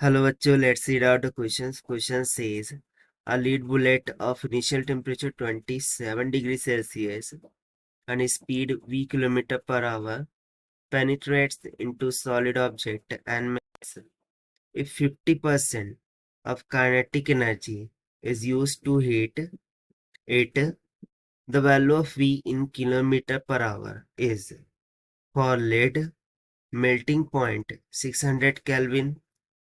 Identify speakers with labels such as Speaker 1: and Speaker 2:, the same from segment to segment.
Speaker 1: Hello बच्चों, let's read out the questions. Question says a lead bullet of initial temperature 27 degrees Celsius and speed v kilometer per hour penetrates into solid object and makes if 50% of kinetic energy is used to heat it, the value of v in kilometer per hour is for lead melting point 600 Kelvin,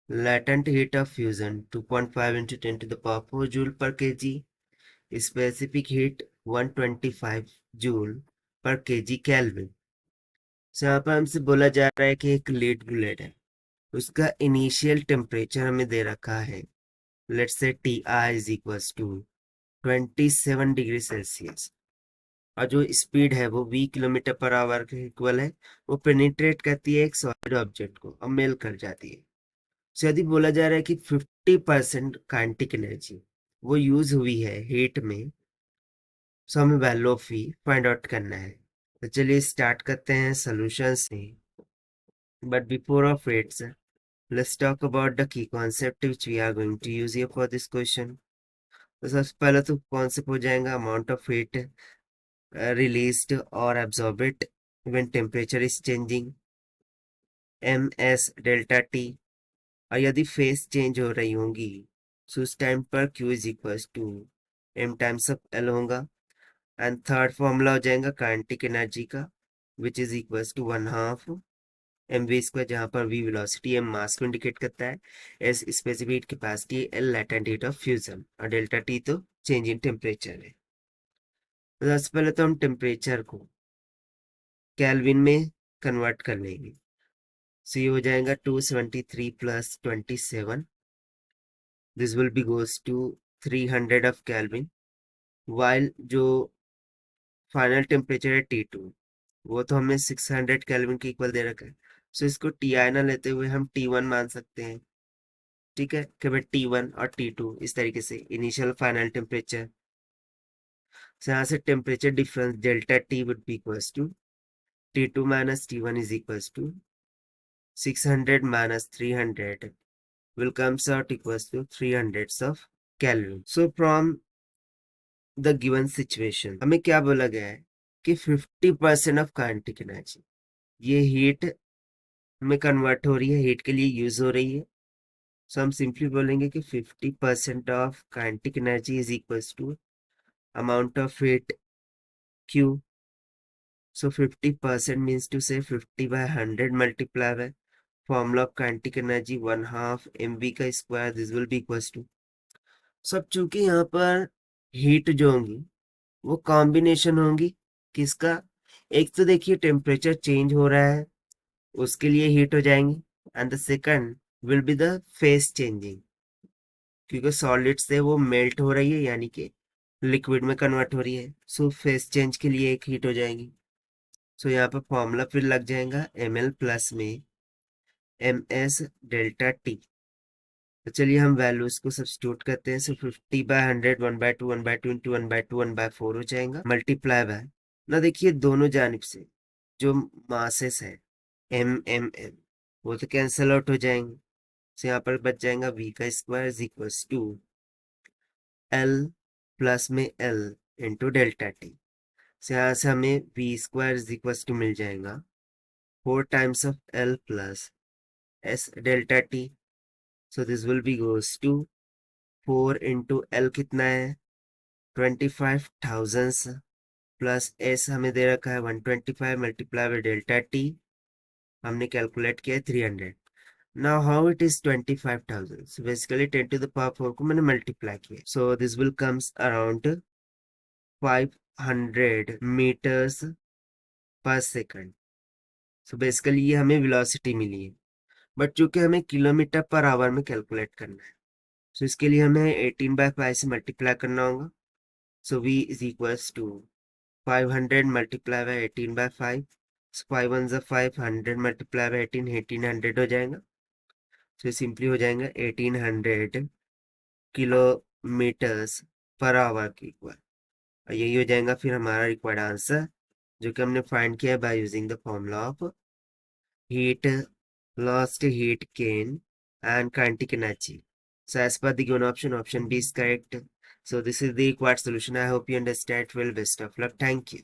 Speaker 1: latent heat of fusion 2.5 into 10 to the power 4 joule per kg, specific heat 125 joule per kg Kelvin. So यहाँ पर हमसे बोला जा रहा है कि एक lead bullet है, उसका इनिशियल टेम्परेचर हमें दे रखा है, let's say T I is equals to 27 degree Celsius, और जो स्पीड है वो v किलोमीटर पर आवर के इक्वल है। वो पेनिट्रेट करती है एक सॉलिड ऑब्जेक्ट को और मेल कर जाती है। So, यदि बोला जा रहा है कि 50% काइनेटिक एनर्जी वो यूज हुई है हीट में, सो हमें value of V find out करना है। तो चलिए स्टार्ट करते हैं सॉल्यूशन से। But before of its, let's talk about the key concept which we are going to use here for this question. तो सबसे पहले तो कॉन्सेप्ट हो जाएगा amount of heat released or absorbed when temperature is changing, ms delta t। और यदि face change हो रही होंगी सो उस टाइम पर Q is equal to m times of L होगा। एंड थर्ड फॉर्मूला हो जाएगा काइनेटिक एनर्जी का, which is equal to 1/2 mv², जहाँ पर v वेलोसिटी, m मास को इंडिकेट करता है, s specific capacity, L latent heat of fusion, और डेल्टा t तो चेंज इन टेम्परेचर है। तो सबसे पहले तो हम टेम्परेचर को केल्विन में कन्वर्ट कर लेंगे। सो ये हो जाएगा 273 + 27, this will be goes to 300 of kelvin, while जो फाइनल टेम्परेचर है T2 वो तो हमें 600 केल्विन के इक्वल दे रखा है। सो इसको Ti ना लेते हुए हम T1 मान सकते हैं। ठीक है कि भाई T1 और T2 इस तरीके से इनिशियल फाइनल टेम्परेचर। सो यहाँ से temperature difference delta T would be equals to T2 - T1 is equals to 600 - 300 will comes out equals to 300 of Kelvin. So from the given situation हमें क्या बोला गया है कि 50% ऑफ काइनेटिक एनर्जी ये heat में कन्वर्ट हो रही है, हीट के लिए यूज हो रही है। सो हम सिंपली बोलेंगे कि 50% of kinetic energy is equals to amount of heat Q। So 50% means to say 50/100 multiply by formula of kinetic energy 1/2 mv का स्क्वायर, this will be equals to. सब चूंकि यहाँ पर हीट जो होंगी वो कॉम्बिनेशन होंगी किसका, एक तो देखिए टेम्परेचर चेंज हो रहा है उसके लिए हीट हो जाएंगी, and the second will be the face changing, क्योंकि सॉलिड से वो मेल्ट हो रही है यानी कि लिक्विड में कन्वर्ट हो रही है। सो फेस चेंज के लिए एक हीट हो जाएंगी। सो यहाँ पर फॉर्मूला फिर लग जाएगा ml प्लस में ms डेल्टा टी। तो चलिए हम वैल्यूज को सब्स्टिट्यूट करते हैं। सो 50/100 1/2 1/2 इंटू 1/2 1/4 हो जाएगा, मल्टीप्लाई बाय ना, देखिए दोनों जानिब से जो मासेस है m वो तो कैंसल आउट हो जाएंगे। तो यहाँ पर बच जाएगा v का स्क्वायर is equals to l plus में l इंटू डेल्टा टी। तो यहाँ से हमें v² इज इक्वल्स टू मिल जाएगा 4 times of l plus s delta T. So this will be goes to 4 into l कितना है 25,000 प्लस s हमें दे रखा है 125 मल्टीप्लाई बाय डेल्टा टी, हमने कैलकुलेट किया 300। Now how it is 25,000, so basically 10 to the power 4 को मैंने multiply किया, so this will comes around 500 metres per second. सो बेसिकली ये हमें वेलोसिटी मिली है, बट चूंकि हमें किलोमीटर पर आवर में कैलकुलेट करना है, सो इसके लिए हमें 18/5 से मल्टीप्लाई करना होगा। So v is equals to 500 multiply by 18/5, 5 1 ज़ा 5, 100 मल्टीप्लाई बाय 18, 1800 हो जाएगा। तो सिंपली हो जाएगा 1800 किलोमीटर्स पर आवर के इक्वल, और यही हो जाएगा फिर हमारा रिक्वायर्ड आंसर, जो कि हमने फाइंड किया by using the formula of heat lost heat gain and kinetic energy. So as per the given option B is correct. So this is the required solution. I hope you understand well. Best of luck. Thank you.